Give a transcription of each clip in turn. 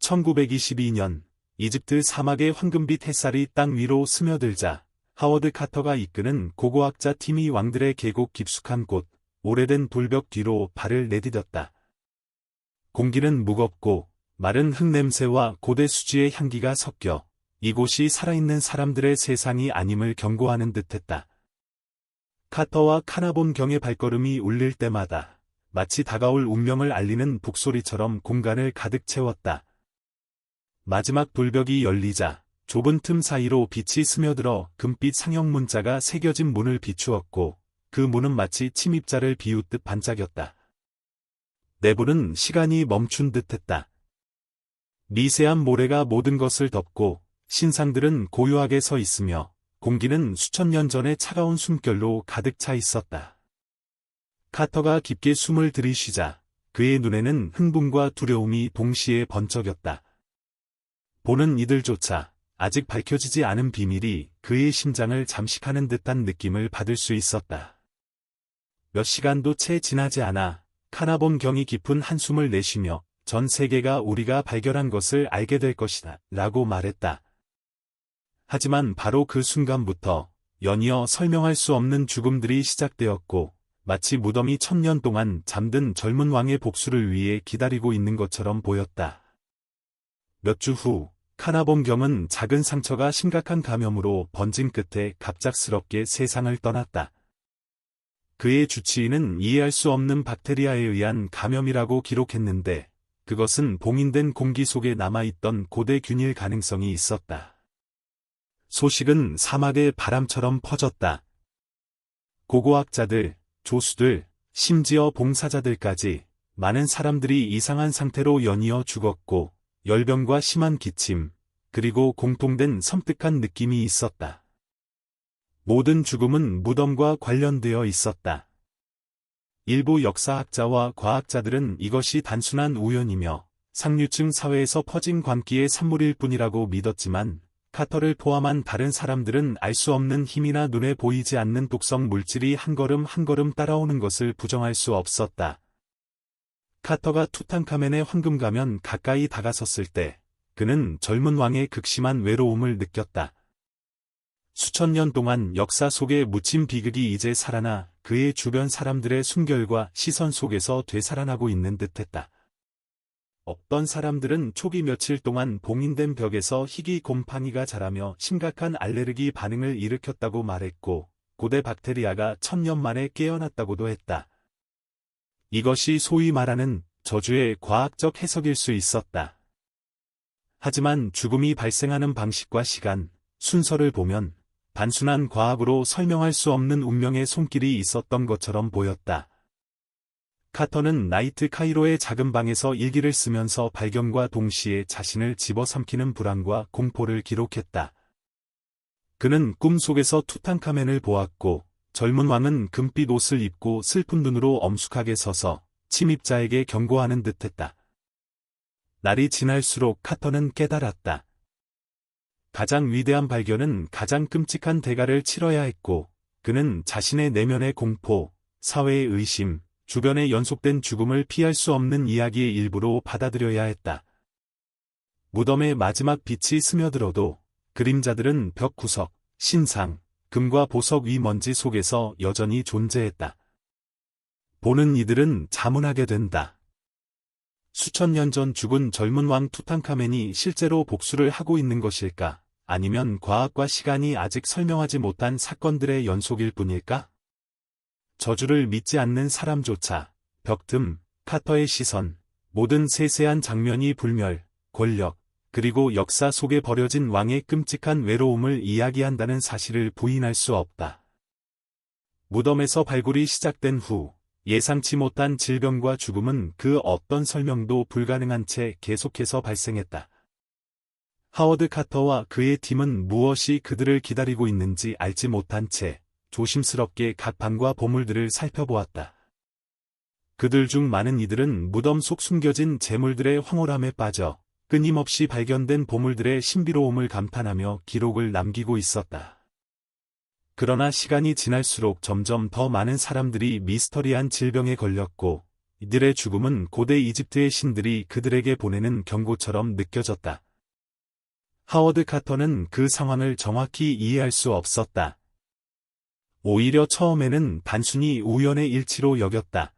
1922년 이집트 사막의 황금빛 햇살이 땅 위로 스며들자 하워드 카터가 이끄는 고고학자 팀이 왕들의 계곡 깊숙한 곳, 오래된 돌벽 뒤로 발을 내디뎠다. 공기는 무겁고 마른 흙냄새와 고대 수지의 향기가 섞여 이곳이 살아있는 사람들의 세상이 아님을 경고하는 듯했다. 카터와 카나본 경의 발걸음이 울릴 때마다 마치 다가올 운명을 알리는 북소리처럼 공간을 가득 채웠다. 마지막 돌벽이 열리자 좁은 틈 사이로 빛이 스며들어 금빛 상형 문자가 새겨진 문을 비추었고 그 문은 마치 침입자를 비웃듯 반짝였다. 내부는 시간이 멈춘 듯했다. 미세한 모래가 모든 것을 덮고 신상들은 고요하게 서 있으며 공기는 수천 년 전의 차가운 숨결로 가득 차 있었다. 카터가 깊게 숨을 들이쉬자 그의 눈에는 흥분과 두려움이 동시에 번쩍였다. 보는 이들조차 아직 밝혀지지 않은 비밀이 그의 심장을 잠식하는 듯한 느낌을 받을 수 있었다. 몇 시간도 채 지나지 않아 카나본 경이 깊은 한숨을 내쉬며 전 세계가 우리가 발견한 것을 알게 될 것이다 라고 말했다. 하지만 바로 그 순간부터 연이어 설명할 수 없는 죽음들이 시작되었고 마치 무덤이 1000년 동안 잠든 젊은 왕의 복수를 위해 기다리고 있는 것처럼 보였다. 몇 주 후 카나본 경은 작은 상처가 심각한 감염으로 번진 끝에 갑작스럽게 세상을 떠났다. 그의 주치의는 이해할 수 없는 박테리아에 의한 감염이라고 기록했는데 그것은 봉인된 공기 속에 남아있던 고대 균일 가능성이 있었다. 소식은 사막의 바람처럼 퍼졌다. 고고학자들, 조수들, 심지어 봉사자들까지 많은 사람들이 이상한 상태로 연이어 죽었고 열병과 심한 기침, 그리고 공통된 섬뜩한 느낌이 있었다. 모든 죽음은 무덤과 관련되어 있었다. 일부 역사학자와 과학자들은 이것이 단순한 우연이며 상류층 사회에서 퍼진 광기의 산물일 뿐이라고 믿었지만 카터를 포함한 다른 사람들은 알 수 없는 힘이나 눈에 보이지 않는 독성 물질이 한 걸음 한 걸음 따라오는 것을 부정할 수 없었다. 카터가 투탕카멘의 황금 가면 가까이 다가섰을 때 그는 젊은 왕의 극심한 외로움을 느꼈다. 수천 년 동안 역사 속에 묻힌 비극이 이제 살아나 그의 주변 사람들의 숨결과 시선 속에서 되살아나고 있는 듯했다. 어떤 사람들은 초기 며칠 동안 봉인된 벽에서 희귀 곰팡이가 자라며 심각한 알레르기 반응을 일으켰다고 말했고 고대 박테리아가 1000년 만에 깨어났다고도 했다. 이것이 소위 말하는 저주의 과학적 해석일 수 있었다. 하지만 죽음이 발생하는 방식과 시간, 순서를 보면 단순한 과학으로 설명할 수 없는 운명의 손길이 있었던 것처럼 보였다. 카터는 나이트 카이로의 작은 방에서 일기를 쓰면서 발견과 동시에 자신을 집어삼키는 불안과 공포를 기록했다. 그는 꿈속에서 투탕카멘을 보았고 젊은 왕은 금빛 옷을 입고 슬픈 눈으로 엄숙하게 서서 침입자에게 경고하는 듯했다. 날이 지날수록 카터는 깨달았다. 가장 위대한 발견은 가장 끔찍한 대가를 치러야 했고 그는 자신의 내면의 공포, 사회의 의심, 주변의 연속된 죽음을 피할 수 없는 이야기의 일부로 받아들여야 했다. 무덤의 마지막 빛이 스며들어도 그림자들은 벽 구석, 신상, 금과 보석 위 먼지 속에서 여전히 존재했다. 보는 이들은 자문하게 된다. 수천 년 전 죽은 젊은 왕 투탕카멘이 실제로 복수를 하고 있는 것일까? 아니면 과학과 시간이 아직 설명하지 못한 사건들의 연속일 뿐일까? 저주를 믿지 않는 사람조차 벽틈, 카터의 시선, 모든 세세한 장면이 불멸, 권력, 그리고 역사 속에 버려진 왕의 끔찍한 외로움을 이야기한다는 사실을 부인할 수 없다. 무덤에서 발굴이 시작된 후 예상치 못한 질병과 죽음은 그 어떤 설명도 불가능한 채 계속해서 발생했다. 하워드 카터와 그의 팀은 무엇이 그들을 기다리고 있는지 알지 못한 채 조심스럽게 각 방과 보물들을 살펴보았다. 그들 중 많은 이들은 무덤 속 숨겨진 재물들의 황홀함에 빠져 끊임없이 발견된 보물들의 신비로움을 감탄하며 기록을 남기고 있었다. 그러나 시간이 지날수록 점점 더 많은 사람들이 미스터리한 질병에 걸렸고 이들의 죽음은 고대 이집트의 신들이 그들에게 보내는 경고처럼 느껴졌다. 하워드 카터는 그 상황을 정확히 이해할 수 없었다. 오히려 처음에는 단순히 우연의 일치로 여겼다.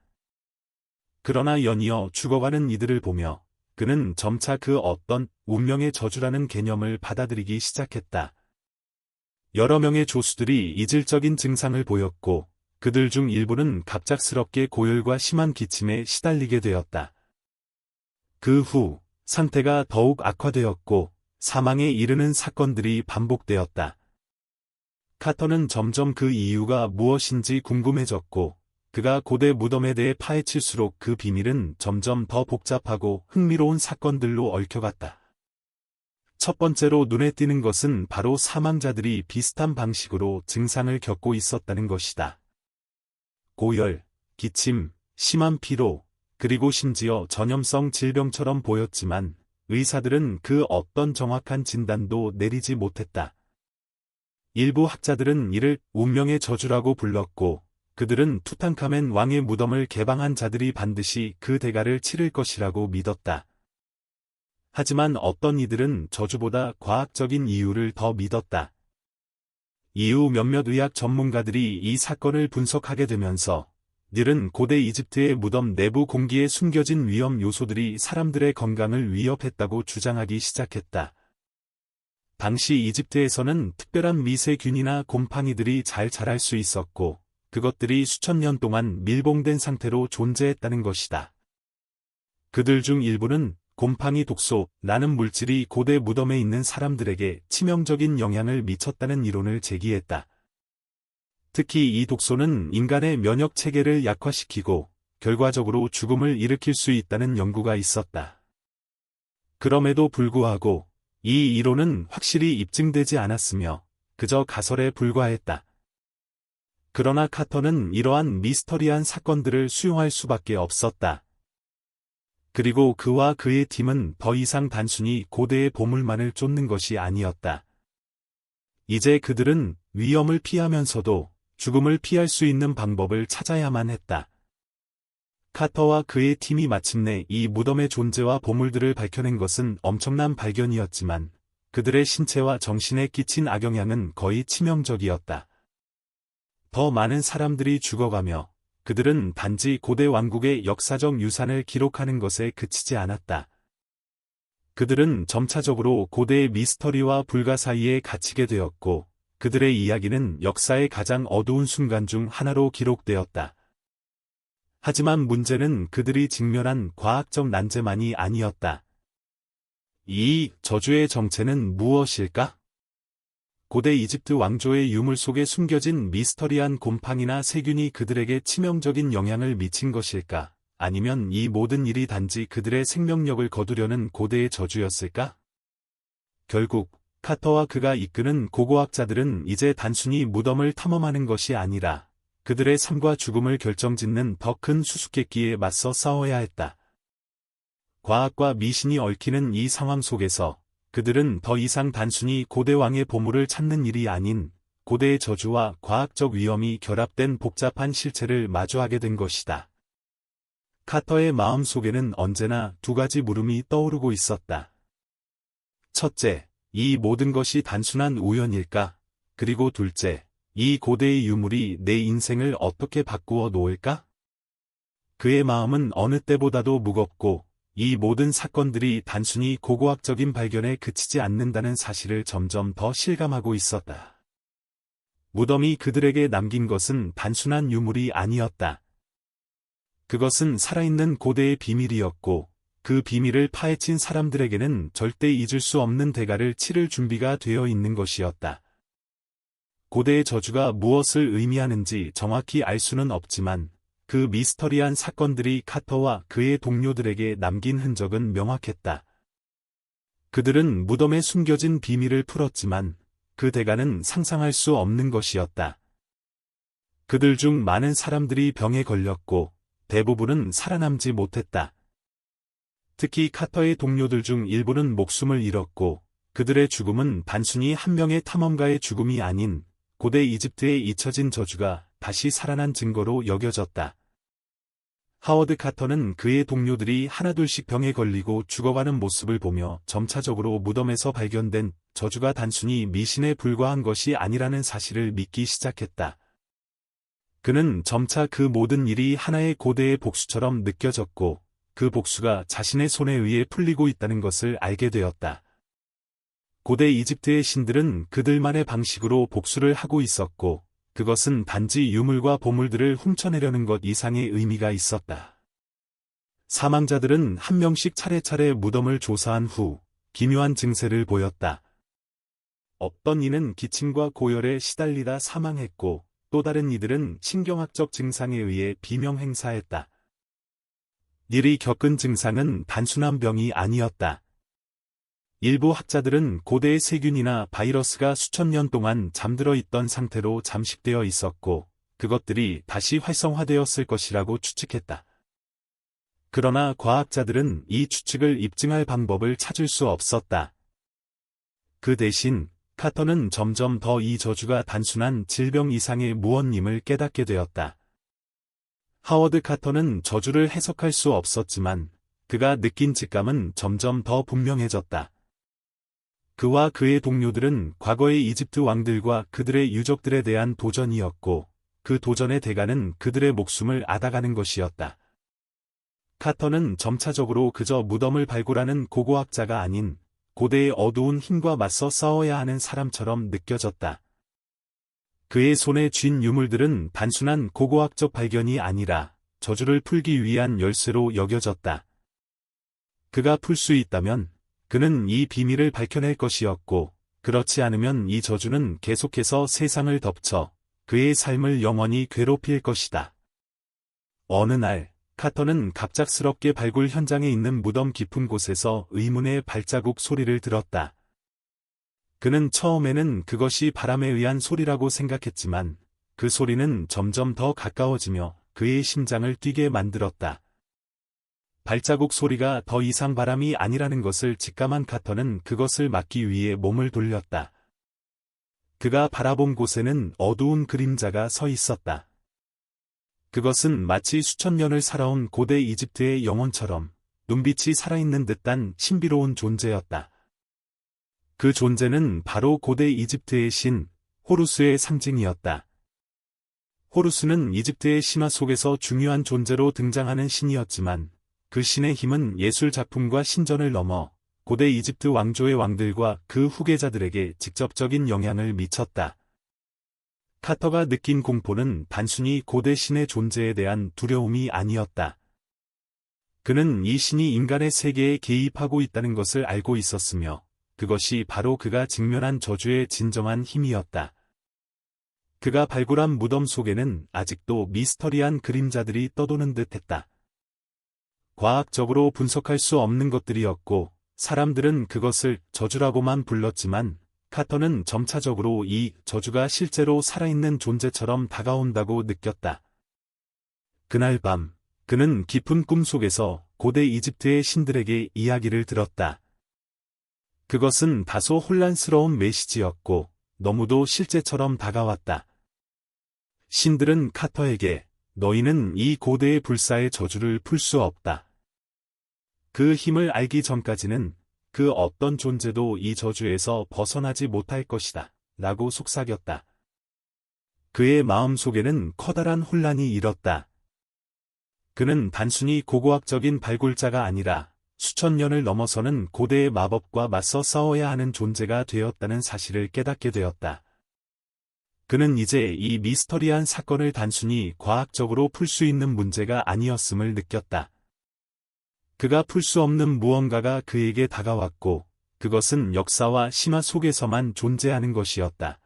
그러나 연이어 죽어가는 이들을 보며 그는 점차 그 어떤 운명의 저주라는 개념을 받아들이기 시작했다. 여러 명의 조수들이 이질적인 증상을 보였고 그들 중 일부는 갑작스럽게 고열과 심한 기침에 시달리게 되었다. 그 후 상태가 더욱 악화되었고 사망에 이르는 사건들이 반복되었다. 카터는 점점 그 이유가 무엇인지 궁금해졌고 그가 고대 무덤에 대해 파헤칠수록 그 비밀은 점점 더 복잡하고 흥미로운 사건들로 얽혀갔다. 첫 번째로 눈에 띄는 것은 바로 사망자들이 비슷한 방식으로 증상을 겪고 있었다는 것이다. 고열, 기침, 심한 피로, 그리고 심지어 전염성 질병처럼 보였지만 의사들은 그 어떤 정확한 진단도 내리지 못했다. 일부 학자들은 이를 운명의 저주라고 불렀고 그들은 투탕카멘 왕의 무덤을 개방한 자들이 반드시 그 대가를 치를 것이라고 믿었다. 하지만 어떤 이들은 저주보다 과학적인 이유를 더 믿었다. 이후 몇몇 의학 전문가들이 이 사건을 분석하게 되면서 이들은 고대 이집트의 무덤 내부 공기에 숨겨진 위험 요소들이 사람들의 건강을 위협했다고 주장하기 시작했다. 당시 이집트에서는 특별한 미세균이나 곰팡이들이 잘 자랄 수 있었고 그것들이 수천 년 동안 밀봉된 상태로 존재했다는 것이다. 그들 중 일부는 곰팡이 독소라는 물질이 고대 무덤에 있는 사람들에게 치명적인 영향을 미쳤다는 이론을 제기했다. 특히 이 독소는 인간의 면역 체계를 약화시키고 결과적으로 죽음을 일으킬 수 있다는 연구가 있었다. 그럼에도 불구하고 이 이론은 확실히 입증되지 않았으며 그저 가설에 불과했다. 그러나 카터는 이러한 미스터리한 사건들을 수용할 수밖에 없었다. 그리고 그와 그의 팀은 더 이상 단순히 고대의 보물만을 쫓는 것이 아니었다. 이제 그들은 위험을 피하면서도 죽음을 피할 수 있는 방법을 찾아야만 했다. 카터와 그의 팀이 마침내 이 무덤의 존재와 보물들을 밝혀낸 것은 엄청난 발견이었지만 그들의 신체와 정신에 끼친 악영향은 거의 치명적이었다. 더 많은 사람들이 죽어가며 그들은 단지 고대 왕국의 역사적 유산을 기록하는 것에 그치지 않았다. 그들은 점차적으로 고대의 미스터리와 불가 사이에 갇히게 되었고 그들의 이야기는 역사의 가장 어두운 순간 중 하나로 기록되었다. 하지만 문제는 그들이 직면한 과학적 난제만이 아니었다. 이 저주의 정체는 무엇일까? 고대 이집트 왕조의 유물 속에 숨겨진 미스터리한 곰팡이나 세균이 그들에게 치명적인 영향을 미친 것일까? 아니면 이 모든 일이 단지 그들의 생명력을 거두려는 고대의 저주였을까? 결국 카터와 그가 이끄는 고고학자들은 이제 단순히 무덤을 탐험하는 것이 아니라 그들의 삶과 죽음을 결정짓는 더 큰 수수께끼에 맞서 싸워야 했다. 과학과 미신이 얽히는 이 상황 속에서 그들은 더 이상 단순히 고대 왕의 보물을 찾는 일이 아닌 고대의 저주와 과학적 위험이 결합된 복잡한 실체를 마주하게 된 것이다. 카터의 마음 속에는 언제나 두 가지 물음이 떠오르고 있었다. 첫째, 이 모든 것이 단순한 우연일까? 그리고 둘째, 이 고대의 유물이 내 인생을 어떻게 바꾸어 놓을까? 그의 마음은 어느 때보다도 무겁고 이 모든 사건들이 단순히 고고학적인 발견에 그치지 않는다는 사실을 점점 더 실감하고 있었다. 무덤이 그들에게 남긴 것은 단순한 유물이 아니었다. 그것은 살아있는 고대의 비밀이었고 그 비밀을 파헤친 사람들에게는 절대 잊을 수 없는 대가를 치를 준비가 되어 있는 것이었다. 고대의 저주가 무엇을 의미하는지 정확히 알 수는 없지만 그 미스터리한 사건들이 카터와 그의 동료들에게 남긴 흔적은 명확했다. 그들은 무덤에 숨겨진 비밀을 풀었지만 그 대가는 상상할 수 없는 것이었다. 그들 중 많은 사람들이 병에 걸렸고 대부분은 살아남지 못했다. 특히 카터의 동료들 중 일부는 목숨을 잃었고 그들의 죽음은 단순히 한 명의 탐험가의 죽음이 아닌 고대 이집트의 잊혀진 저주가 다시 살아난 증거로 여겨졌다. 하워드 카터는 그의 동료들이 하나둘씩 병에 걸리고 죽어가는 모습을 보며 점차적으로 무덤에서 발견된 저주가 단순히 미신에 불과한 것이 아니라는 사실을 믿기 시작했다. 그는 점차 그 모든 일이 하나의 고대의 복수처럼 느껴졌고, 그 복수가 자신의 손에 의해 풀리고 있다는 것을 알게 되었다. 고대 이집트의 신들은 그들만의 방식으로 복수를 하고 있었고, 그것은 단지 유물과 보물들을 훔쳐내려는 것 이상의 의미가 있었다. 사망자들은 한 명씩 차례차례 무덤을 조사한 후 기묘한 증세를 보였다. 어떤 이는 기침과 고열에 시달리다 사망했고, 또 다른 이들은 신경학적 증상에 의해 비명행사했다. 이들이 겪은 증상은 단순한 병이 아니었다. 일부 학자들은 고대의 세균이나 바이러스가 수천 년 동안 잠들어 있던 상태로 잠식되어 있었고, 그것들이 다시 활성화되었을 것이라고 추측했다. 그러나 과학자들은 이 추측을 입증할 방법을 찾을 수 없었다. 그 대신 카터는 점점 더 이 저주가 단순한 질병 이상의 무언임을 깨닫게 되었다. 하워드 카터는 저주를 해석할 수 없었지만 그가 느낀 직감은 점점 더 분명해졌다. 그와 그의 동료들은 과거의 이집트 왕들과 그들의 유족들에 대한 도전이었고, 그 도전의 대가는 그들의 목숨을 앗아가는 것이었다. 카터는 점차적으로 그저 무덤을 발굴하는 고고학자가 아닌 고대의 어두운 힘과 맞서 싸워야 하는 사람처럼 느껴졌다. 그의 손에 쥔 유물들은 단순한 고고학적 발견이 아니라 저주를 풀기 위한 열쇠로 여겨졌다. 그가 풀 수 있다면 그는 이 비밀을 밝혀낼 것이었고, 그렇지 않으면 이 저주는 계속해서 세상을 덮쳐 그의 삶을 영원히 괴롭힐 것이다. 어느 날, 카터는 갑작스럽게 발굴 현장에 있는 무덤 깊은 곳에서 의문의 발자국 소리를 들었다. 그는 처음에는 그것이 바람에 의한 소리라고 생각했지만, 그 소리는 점점 더 가까워지며 그의 심장을 뛰게 만들었다. 발자국 소리가 더 이상 바람이 아니라는 것을 직감한 카터는 그것을 막기 위해 몸을 돌렸다. 그가 바라본 곳에는 어두운 그림자가 서 있었다. 그것은 마치 수천 년을 살아온 고대 이집트의 영혼처럼 눈빛이 살아있는 듯한 신비로운 존재였다. 그 존재는 바로 고대 이집트의 신, 호루스의 상징이었다. 호루스는 이집트의 신화 속에서 중요한 존재로 등장하는 신이었지만, 그 신의 힘은 예술 작품과 신전을 넘어 고대 이집트 왕조의 왕들과 그 후계자들에게 직접적인 영향을 미쳤다. 카터가 느낀 공포는 단순히 고대 신의 존재에 대한 두려움이 아니었다. 그는 이 신이 인간의 세계에 개입하고 있다는 것을 알고 있었으며, 그것이 바로 그가 직면한 저주의 진정한 힘이었다. 그가 발굴한 무덤 속에는 아직도 미스터리한 그림자들이 떠도는 듯했다. 과학적으로 분석할 수 없는 것들이었고, 사람들은 그것을 저주라고만 불렀지만, 카터는 점차적으로 이 저주가 실제로 살아있는 존재처럼 다가온다고 느꼈다. 그날 밤, 그는 깊은 꿈 속에서 고대 이집트의 신들에게 이야기를 들었다. 그것은 다소 혼란스러운 메시지였고, 너무도 실제처럼 다가왔다. 신들은 카터에게, 너희는 이 고대의 불사의 저주를 풀 수 없다. 그 힘을 알기 전까지는 그 어떤 존재도 이 저주에서 벗어나지 못할 것이다. 라고 속삭였다. 그의 마음속에는 커다란 혼란이 일었다. 그는 단순히 고고학적인 발굴자가 아니라 수천 년을 넘어서는 고대의 마법과 맞서 싸워야 하는 존재가 되었다는 사실을 깨닫게 되었다. 그는 이제 이 미스터리한 사건을 단순히 과학적으로 풀 수 있는 문제가 아니었음을 느꼈다. 그가 풀 수 없는 무언가가 그에게 다가왔고, 그것은 역사와 신화 속에서만 존재하는 것이었다.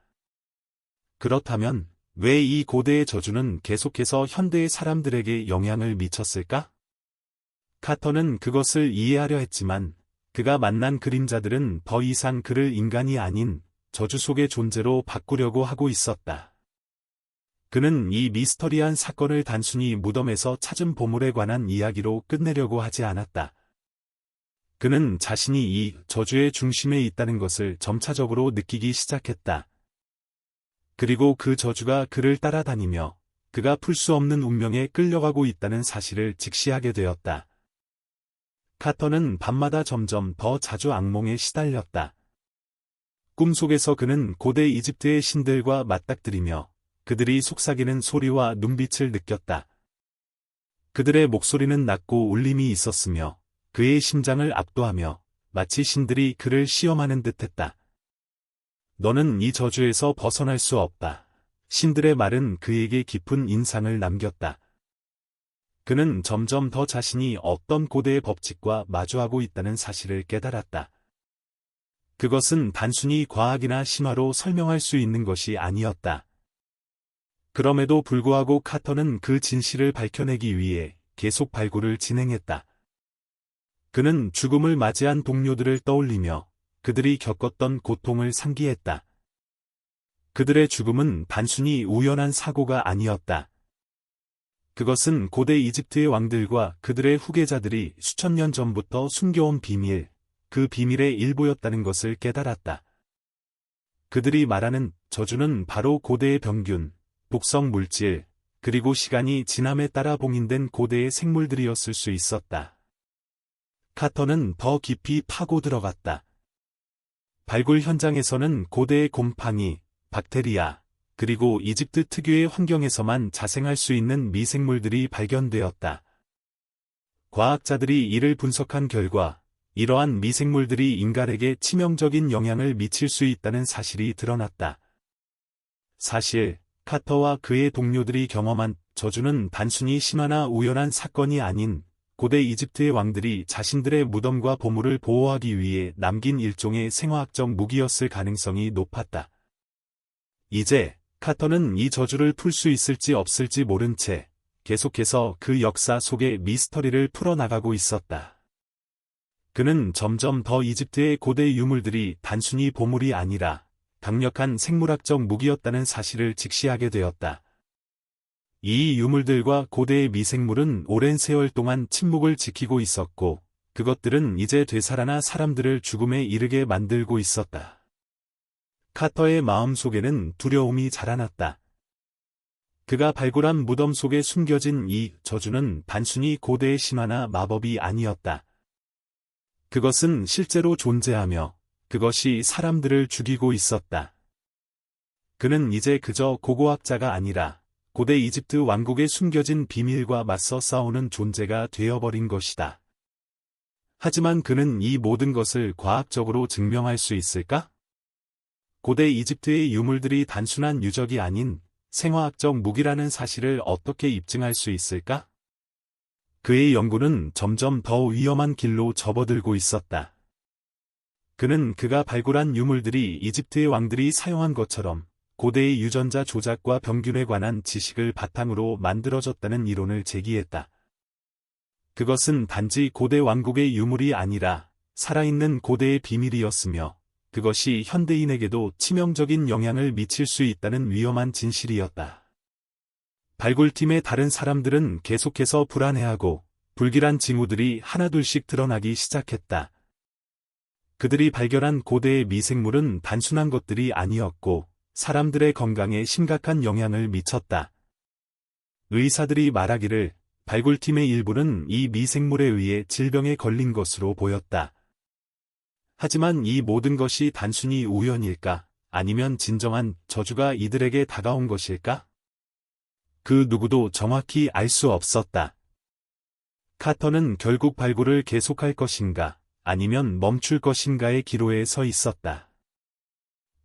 그렇다면, 왜 이 고대의 저주는 계속해서 현대의 사람들에게 영향을 미쳤을까? 카터는 그것을 이해하려 했지만, 그가 만난 그림자들은 더 이상 그를 인간이 아닌 저주 속의 존재로 바꾸려고 하고 있었다. 그는 이 미스터리한 사건을 단순히 무덤에서 찾은 보물에 관한 이야기로 끝내려고 하지 않았다. 그는 자신이 이 저주의 중심에 있다는 것을 점차적으로 느끼기 시작했다. 그리고 그 저주가 그를 따라다니며 그가 풀 수 없는 운명에 끌려가고 있다는 사실을 직시하게 되었다. 카터는 밤마다 점점 더 자주 악몽에 시달렸다. 꿈속에서 그는 고대 이집트의 신들과 맞닥뜨리며 그들이 속삭이는 소리와 눈빛을 느꼈다. 그들의 목소리는 낮고 울림이 있었으며 그의 심장을 압도하며 마치 신들이 그를 시험하는 듯했다. 너는 이 저주에서 벗어날 수 없다. 신들의 말은 그에게 깊은 인상을 남겼다. 그는 점점 더 자신이 어떤 고대의 법칙과 마주하고 있다는 사실을 깨달았다. 그것은 단순히 과학이나 신화로 설명할 수 있는 것이 아니었다. 그럼에도 불구하고 카터는 그 진실을 밝혀내기 위해 계속 발굴을 진행했다. 그는 죽음을 맞이한 동료들을 떠올리며 그들이 겪었던 고통을 상기했다. 그들의 죽음은 단순히 우연한 사고가 아니었다. 그것은 고대 이집트의 왕들과 그들의 후계자들이 수천 년 전부터 숨겨온 비밀, 그 비밀의 일부였다는 것을 깨달았다. 그들이 말하는 저주는 바로 고대의 병균, 독성 물질, 그리고 시간이 지남에 따라 봉인된 고대의 생물들이었을 수 있었다. 카터는 더 깊이 파고 들어갔다. 발굴 현장에서는 고대의 곰팡이, 박테리아, 그리고 이집트 특유의 환경에서만 자생할 수 있는 미생물들이 발견되었다. 과학자들이 이를 분석한 결과 이러한 미생물들이 인간에게 치명적인 영향을 미칠 수 있다는 사실이 드러났다. 사실 카터와 그의 동료들이 경험한 저주는 단순히 신화나 우연한 사건이 아닌 고대 이집트의 왕들이 자신들의 무덤과 보물을 보호하기 위해 남긴 일종의 생화학적 무기였을 가능성이 높았다. 이제 카터는 이 저주를 풀 수 있을지 없을지 모른 채 계속해서 그 역사 속의 미스터리를 풀어나가고 있었다. 그는 점점 더 이집트의 고대 유물들이 단순히 보물이 아니라 강력한 생물학적 무기였다는 사실을 직시하게 되었다. 이 유물들과 고대의 미생물은 오랜 세월 동안 침묵을 지키고 있었고, 그것들은 이제 되살아나 사람들을 죽음에 이르게 만들고 있었다. 카터의 마음속에는 두려움이 자라났다. 그가 발굴한 무덤 속에 숨겨진 이 저주는 단순히 고대의 신화나 마법이 아니었다. 그것은 실제로 존재하며 그것이 사람들을 죽이고 있었다. 그는 이제 그저 고고학자가 아니라 고대 이집트 왕국에 숨겨진 비밀과 맞서 싸우는 존재가 되어버린 것이다. 하지만 그는 이 모든 것을 과학적으로 증명할 수 있을까? 고대 이집트의 유물들이 단순한 유적이 아닌 생화학적 무기라는 사실을 어떻게 입증할 수 있을까? 그의 연구는 점점 더 위험한 길로 접어들고 있었다. 그는 그가 발굴한 유물들이 이집트의 왕들이 사용한 것처럼 고대의 유전자 조작과 병균에 관한 지식을 바탕으로 만들어졌다는 이론을 제기했다. 그것은 단지 고대 왕국의 유물이 아니라 살아있는 고대의 비밀이었으며 그것이 현대인에게도 치명적인 영향을 미칠 수 있다는 위험한 진실이었다. 발굴팀의 다른 사람들은 계속해서 불안해하고 불길한 징후들이 하나둘씩 드러나기 시작했다. 그들이 발견한 고대의 미생물은 단순한 것들이 아니었고 사람들의 건강에 심각한 영향을 미쳤다. 의사들이 말하기를 발굴팀의 일부는 이 미생물에 의해 질병에 걸린 것으로 보였다. 하지만 이 모든 것이 단순히 우연일까? 아니면 진정한 저주가 이들에게 다가온 것일까? 그 누구도 정확히 알 수 없었다. 카터는 결국 발굴을 계속할 것인가, 아니면 멈출 것인가의 기로에 서 있었다.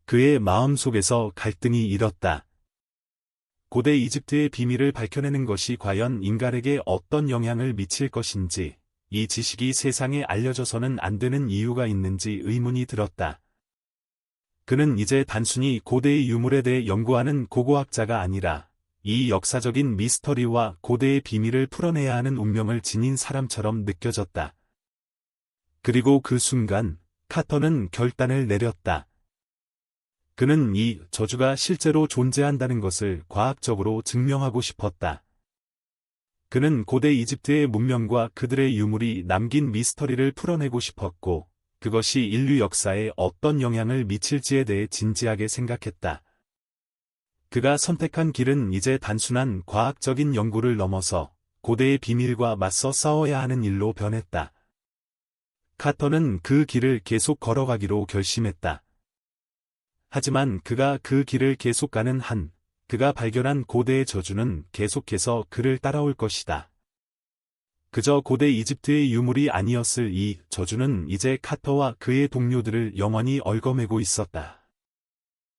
그의 마음속에서 갈등이 일었다. 고대 이집트의 비밀을 밝혀내는 것이 과연 인간에게 어떤 영향을 미칠 것인지, 이 지식이 세상에 알려져서는 안 되는 이유가 있는지 의문이 들었다. 그는 이제 단순히 고대의 유물에 대해 연구하는 고고학자가 아니라 이 역사적인 미스터리와 고대의 비밀을 풀어내야 하는 운명을 지닌 사람처럼 느껴졌다. 그리고 그 순간 카터는 결단을 내렸다. 그는 이 저주가 실제로 존재한다는 것을 과학적으로 증명하고 싶었다. 그는 고대 이집트의 문명과 그들의 유물이 남긴 미스터리를 풀어내고 싶었고, 그것이 인류 역사에 어떤 영향을 미칠지에 대해 진지하게 생각했다. 그가 선택한 길은 이제 단순한 과학적인 연구를 넘어서 고대의 비밀과 맞서 싸워야 하는 일로 변했다. 카터는 그 길을 계속 걸어가기로 결심했다. 하지만 그가 그 길을 계속 가는 한, 그가 발견한 고대의 저주는 계속해서 그를 따라올 것이다. 그저 고대 이집트의 유물이 아니었을 이 저주는 이제 카터와 그의 동료들을 영원히 얽어매고 있었다.